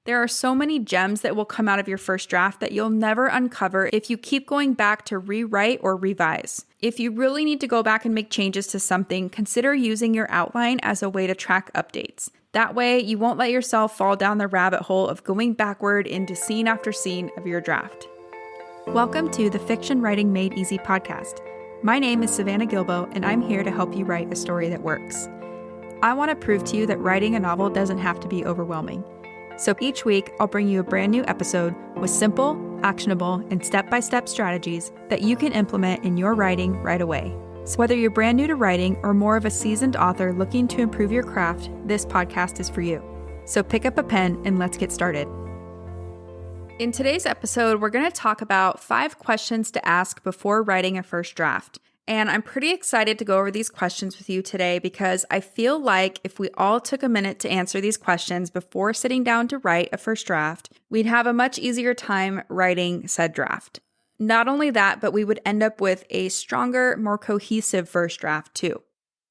There are so many gems that will come out of your first draft that you'll never uncover if you keep going back to rewrite or revise. If you really need to go back and make changes to something, consider using your outline as a way to track updates. That way, you won't let yourself fall down the rabbit hole of going backward into scene after scene of your draft. Welcome to the Fiction Writing Made Easy podcast. My name is Savannah Gilbo, and I'm here to help you write a story that works. I want to prove to you that writing a novel doesn't have to be overwhelming. So each week, I'll bring you a brand new episode with simple, actionable, and step-by-step strategies that you can implement in your writing right away. So whether you're brand new to writing or more of a seasoned author looking to improve your craft, this podcast is for you. So pick up a pen and let's get started. In today's episode, we're going to talk about 5 questions to ask before writing a first draft. And I'm pretty excited to go over these questions with you today because I feel like if we all took a minute to answer these questions before sitting down to write a first draft, we'd have a much easier time writing said draft. Not only that, but we would end up with a stronger, more cohesive first draft too.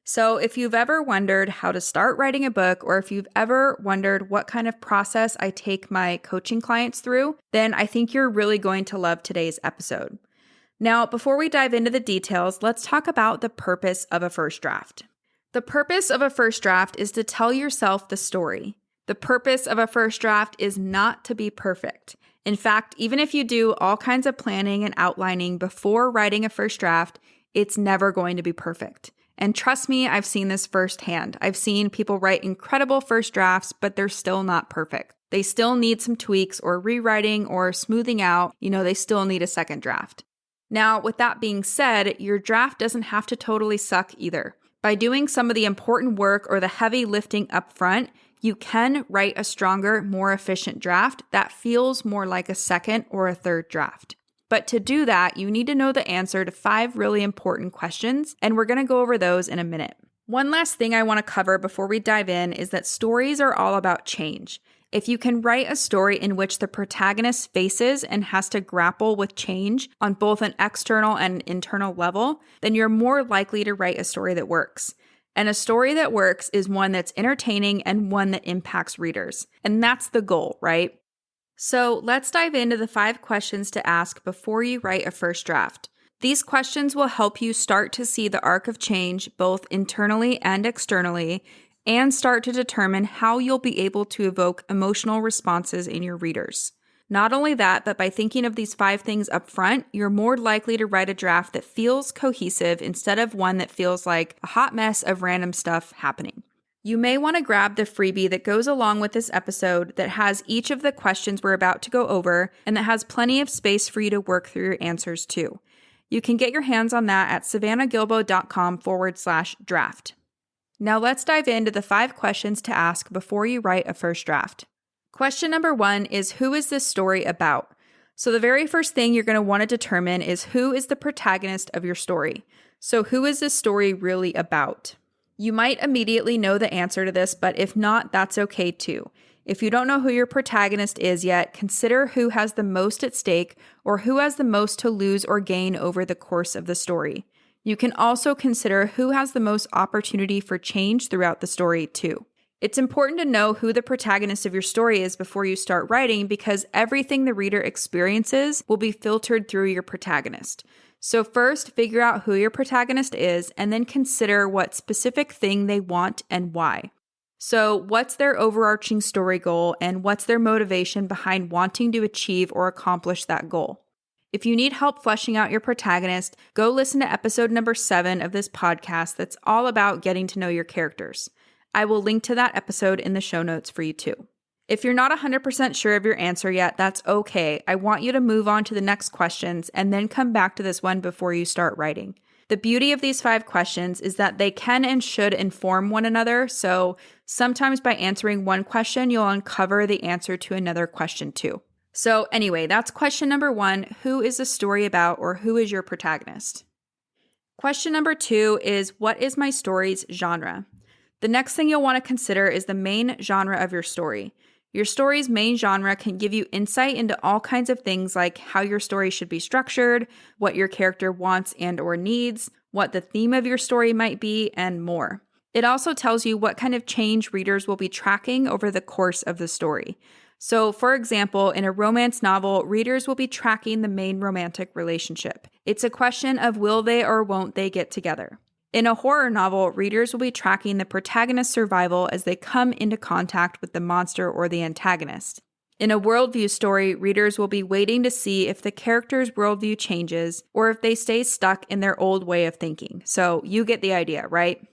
So if you've ever wondered how to start writing a book, or if you've ever wondered what kind of process I take my coaching clients through, then I think you're really going to love today's episode. Now, before we dive into the details, let's talk about the purpose of a first draft. The purpose of a first draft is to tell yourself the story. The purpose of a first draft is not to be perfect. In fact, even if you do all kinds of planning and outlining before writing a first draft, it's never going to be perfect. And trust me, I've seen this firsthand. I've seen people write incredible first drafts, but they're still not perfect. They still need some tweaks or rewriting or smoothing out. They still need a second draft. Now, with that being said, your draft doesn't have to totally suck either. By doing some of the important work or the heavy lifting up front, you can write a stronger, more efficient draft that feels more like a second or a third draft. But to do that, you need to know the answer to 5 really important questions, and we're going to go over those in a minute. One last thing I want to cover before we dive in is that stories are all about change. If you can write a story in which the protagonist faces and has to grapple with change on both an external and internal level, then you're more likely to write a story that works. And a story that works is one that's entertaining and one that impacts readers. And that's the goal, right? So let's dive into the 5 questions to ask before you write a first draft. These questions will help you start to see the arc of change both internally and externally, and start to determine how you'll be able to evoke emotional responses in your readers. Not only that, but by thinking of these 5 things up front, you're more likely to write a draft that feels cohesive instead of one that feels like a hot mess of random stuff happening. You may want to grab the freebie that goes along with this episode that has each of the questions we're about to go over and that has plenty of space for you to work through your answers too. You can get your hands on that at savannahgilbo.com/draft. Now let's dive into the 5 questions to ask before you write a first draft. Question number 1 is, who is this story about? So the very first thing you're going to want to determine is who is the protagonist of your story. So who is this story really about? You might immediately know the answer to this, but if not, that's okay too. If you don't know who your protagonist is yet, consider who has the most at stake or who has the most to lose or gain over the course of the story. You can also consider who has the most opportunity for change throughout the story too. It's important to know who the protagonist of your story is before you start writing because everything the reader experiences will be filtered through your protagonist. So first, figure out who your protagonist is and then consider what specific thing they want and why. So what's their overarching story goal and what's their motivation behind wanting to achieve or accomplish that goal? If you need help fleshing out your protagonist, go listen to episode number 7 of this podcast that's all about getting to know your characters. I will link to that episode in the show notes for you too. If you're not 100% sure of your answer yet, that's okay. I want you to move on to the next questions and then come back to this one before you start writing. The beauty of these 5 questions is that they can and should inform one another, so sometimes by answering one question, you'll uncover the answer to another question too. So anyway, that's question number 1, who is the story about or who is your protagonist? Question number 2 is, what is my story's genre? The next thing you'll want to consider is the main genre of your story. Your story's main genre can give you insight into all kinds of things like how your story should be structured, what your character wants and or needs, what the theme of your story might be, and more. It also tells you what kind of change readers will be tracking over the course of the story. So, for example, in a romance novel, readers will be tracking the main romantic relationship. It's a question of will they or won't they get together. In a horror novel, readers will be tracking the protagonist's survival as they come into contact with the monster or the antagonist. In a worldview story, readers will be waiting to see if the character's worldview changes or if they stay stuck in their old way of thinking. So you get the idea, right?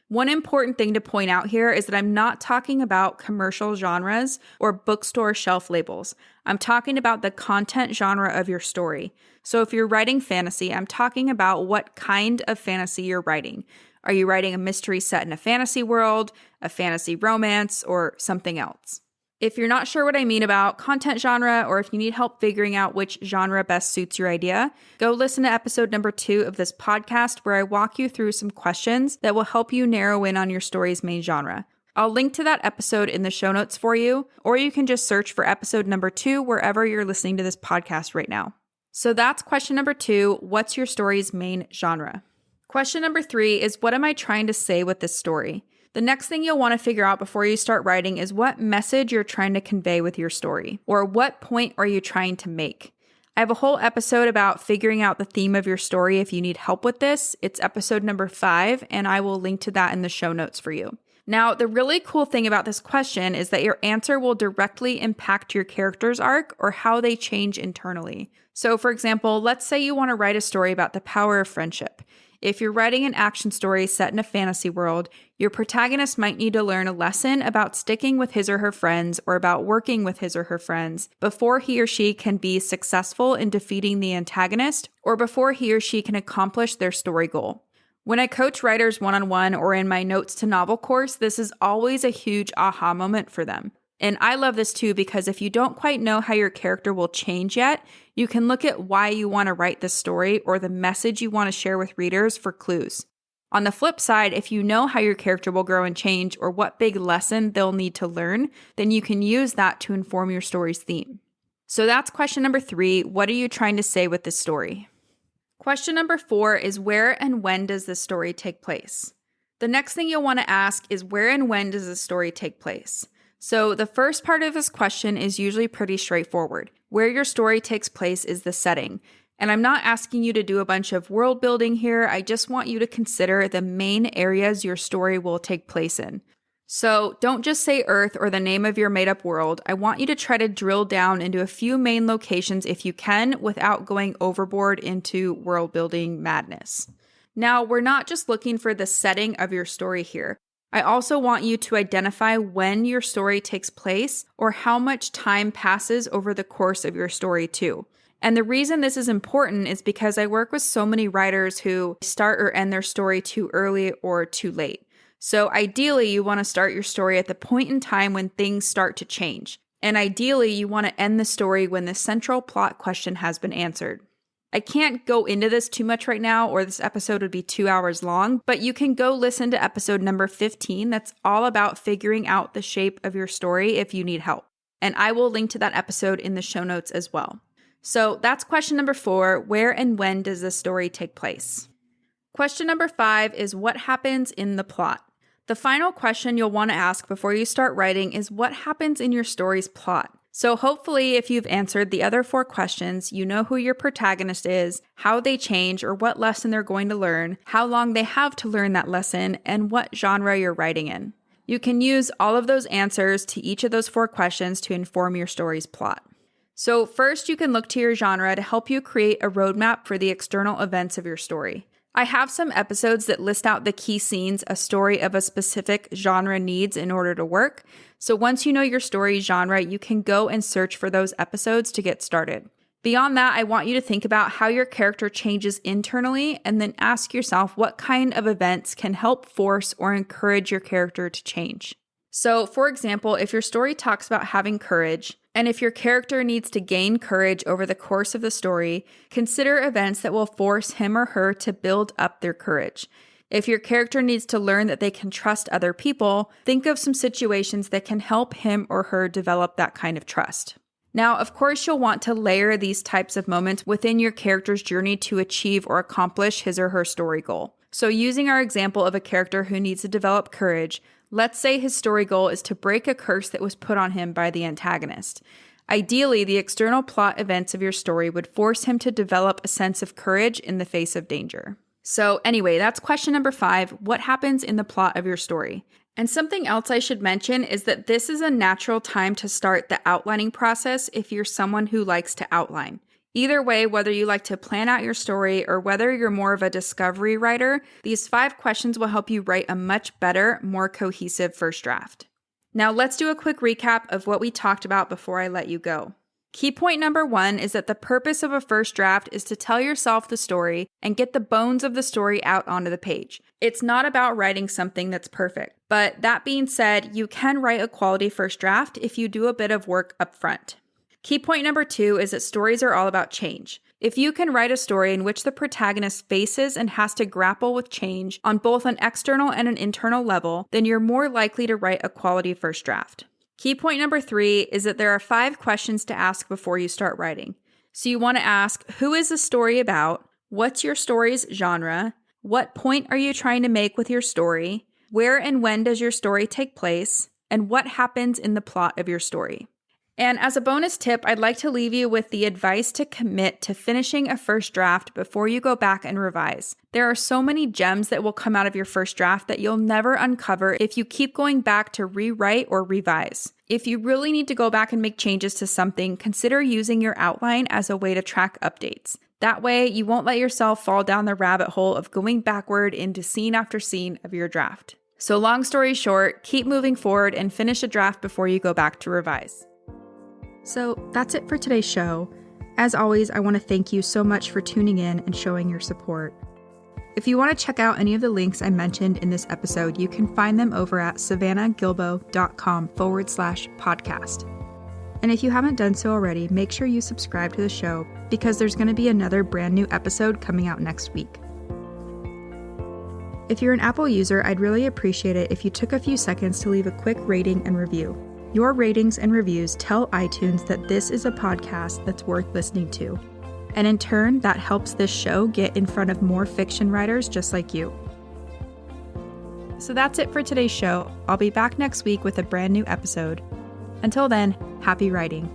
One important thing to point out here is that I'm not talking about commercial genres or bookstore shelf labels. I'm talking about the content genre of your story. So if you're writing fantasy, I'm talking about what kind of fantasy you're writing. Are you writing a mystery set in a fantasy world, a fantasy romance, or something else? If you're not sure what I mean about content genre, or if you need help figuring out which genre best suits your idea, go listen to episode number 2 of this podcast where I walk you through some questions that will help you narrow in on your story's main genre. I'll link to that episode in the show notes for you, or you can just search for episode number 2 wherever you're listening to this podcast right now. So that's question number 2, what's your story's main genre? Question number 3 is, what am I trying to say with this story? The next thing you'll want to figure out before you start writing is what message you're trying to convey with your story, or what point are you trying to make. I have a whole episode about figuring out the theme of your story if you need help with this. It's episode number 5, and I will link to that in the show notes for you. Now, the really cool thing about this question is that your answer will directly impact your character's arc or how they change internally. So, for example, let's say you want to write a story about the power of friendship. If you're writing an action story set in a fantasy world, your protagonist might need to learn a lesson about sticking with his or her friends or about working with his or her friends before he or she can be successful in defeating the antagonist or before he or she can accomplish their story goal. When I coach writers one-on-one or in my notes to novel course, this is always a huge aha moment for them. And I love this too because if you don't quite know how your character will change yet, you can look at why you want to write this story or the message you want to share with readers for clues. On the flip side, if you know how your character will grow and change or what big lesson they'll need to learn, then you can use that to inform your story's theme. So that's question number 3. What are you trying to say with this story? Question number 4 is, where and when does this story take place? The next thing you'll want to ask is, where and when does this story take place? So the first part of this question is usually pretty straightforward. Where your story takes place is the setting. And I'm not asking you to do a bunch of world building here. I just want you to consider the main areas your story will take place in. So don't just say Earth or the name of your made-up world. I want you to try to drill down into a few main locations if you can without going overboard into world building madness. Now, we're not just looking for the setting of your story here. I also want you to identify when your story takes place or how much time passes over the course of your story too. And the reason this is important is because I work with so many writers who start or end their story too early or too late. So ideally, you want to start your story at the point in time when things start to change. And ideally, you want to end the story when the central plot question has been answered. I can't go into this too much right now, or this episode would be 2 hours long, but you can go listen to episode number 15. That's all about figuring out the shape of your story if you need help. And I will link to that episode in the show notes as well. So that's question number 4. Where and when does this story take place? Question number 5 is, what happens in the plot? The final question you'll want to ask before you start writing is, what happens in your story's plot? So hopefully if you've answered the other 4 questions, you know who your protagonist is, how they change or what lesson they're going to learn, how long they have to learn that lesson, and what genre you're writing in. You can use all of those answers to each of those 4 questions to inform your story's plot. So first, you can look to your genre to help you create a roadmap for the external events of your story. I have some episodes that list out the key scenes a story of a specific genre needs in order to work. So once you know your story genre, you can go and search for those episodes to get started. Beyond that, I want you to think about how your character changes internally and then ask yourself what kind of events can help force or encourage your character to change. So, for example, if your story talks about having courage, and if your character needs to gain courage over the course of the story, consider events that will force him or her to build up their courage. If your character needs to learn that they can trust other people, think of some situations that can help him or her develop that kind of trust. Now, of course, you'll want to layer these types of moments within your character's journey to achieve or accomplish his or her story goal. So using our example of a character who needs to develop courage, Let's say his story goal is to break a curse that was put on him by the antagonist. Ideally, the external plot events of your story would force him to develop a sense of courage in the face of danger. So anyway, that's question number 5. What happens in the plot of your story? And something else I should mention is that this is a natural time to start the outlining process if you're someone who likes to outline. Either way, whether you like to plan out your story or whether you're more of a discovery writer, these 5 questions will help you write a much better, more cohesive first draft. Now let's do a quick recap of what we talked about before I let you go. Key point number 1 is that the purpose of a first draft is to tell yourself the story and get the bones of the story out onto the page. It's not about writing something that's perfect. But that being said, you can write a quality first draft if you do a bit of work up front. Key point number 2 is that stories are all about change. If you can write a story in which the protagonist faces and has to grapple with change on both an external and an internal level, then you're more likely to write a quality first draft. Key point number 3 is that there are 5 questions to ask before you start writing. So you want to ask, who is the story about? What's your story's genre? What point are you trying to make with your story? Where and when does your story take place? And what happens in the plot of your story? And as a bonus tip, I'd like to leave you with the advice to commit to finishing a first draft before you go back and revise. There are so many gems that will come out of your first draft that you'll never uncover if you keep going back to rewrite or revise. If you really need to go back and make changes to something, consider using your outline as a way to track updates. That way, you won't let yourself fall down the rabbit hole of going backward into scene after scene of your draft. So long story short, keep moving forward and finish a draft before you go back to revise. So that's it for today's show. As always, I want to thank you so much for tuning in and showing your support. If you want to check out any of the links I mentioned in this episode, you can find them over at savannahgilbo.com/podcast. And if you haven't done so already, make sure you subscribe to the show because there's going to be another brand new episode coming out next week. If you're an Apple user, I'd really appreciate it if you took a few seconds to leave a quick rating and review. Your ratings and reviews tell iTunes that this is a podcast that's worth listening to. And in turn, that helps this show get in front of more fiction writers just like you. So that's it for today's show. I'll be back next week with a brand new episode. Until then, happy writing.